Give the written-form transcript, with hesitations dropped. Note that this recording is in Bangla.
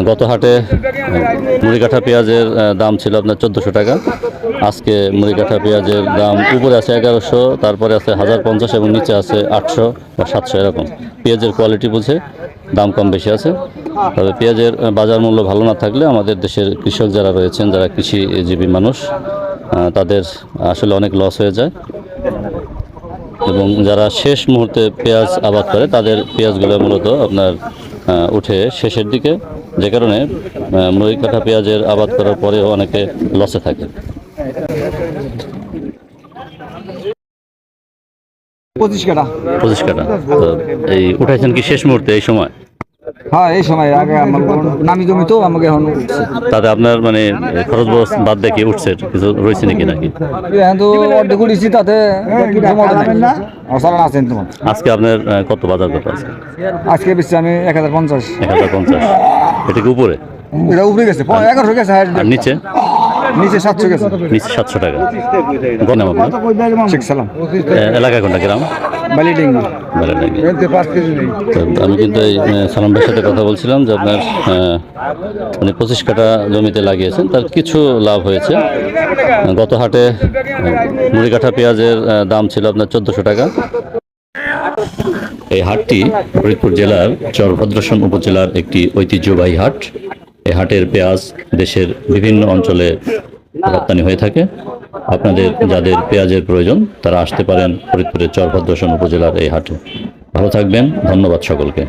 গত হাটে মুড়িকাঠা পেঁয়াজের দাম ছিল আপনার 1400 টাকা। আজকে মুড়িকাঠা পেঁয়াজের দাম উপরে আছে 1100, তারপরে আছে 1050 এবং নিচে আছে 800 বা 700 এরকম। পেঁয়াজের কোয়ালিটি বুঝে দাম কম বেশি আছে। তবে পেঁয়াজের বাজার মূল্য ভালো না থাকলে আমাদের দেশের কৃষক যারা রয়েছেন, যারা কৃষিজীবী মানুষ, তাদের আসলে অনেক লস হয়ে যায়। এবং যারা শেষ মুহূর্তে পেঁয়াজ আবাদ করে তাদের পেঁয়াজগুলো মূলত আপনার উঠে শেষের দিকে, যে কারণে মুড়িকাঠা পেঁয়াজের আবাদ করার পরেও অনেকে লসে থাকে। 25 কাটা। 25 কাটা। তো এই উঠাইছেন কি শেষ মুহূর্তে এই সময়? হ্যাঁ, এই সময় আগে আমার নামি জমি তো আমাকে এখন তাতে আপনার মানে খরচ বাদ দেখে উঠছে কিছু রয়েছে নাকি? এখন তো অর্ধেক উঠেছি, তাতে আছেন তোমার। আজকে আপনার কত বাজার কত আছে? আজকে বেশি আমি 1050। 1050। এটা কি উপরে? এটা উপরে গেছে 1100 গেছে। আর নিচে? নিচে 700 গেছে। নিচে 700 টাকা। নাম আপনার? শেখ সালাম। এলাকা কোনটা? গ্রাম বালিডেঙ্গি। আমি কিন্তু এই সালাম ভাইয়ের সাথে কথা বলছিলাম যে আপনার উনি 25 কাঠা জমিতে লাগিয়েছেন, তার কিছু লাভ হয়েছে। গত হাটে মুড়িকাঠা পেঁয়াজের দাম ছিল আপনার 1400 টাকা। এই হাটটি ফরিদপুর জেলার চরভদ্রসন উপজেলার একটি ঐতিহ্যবাহী হাট। এই হাটের পেঁয়াজ দেশের বিভিন্ন অঞ্চলে রপ্তানি হয়ে থাকে। আপনাদের যাদের পেঁয়াজের প্রয়োজন তারা আসতে পারেন ফরিদপুরের চরভদ্রসন উপজেলার এই হাটে। ভালো থাকবেন, ধন্যবাদ সকলকে।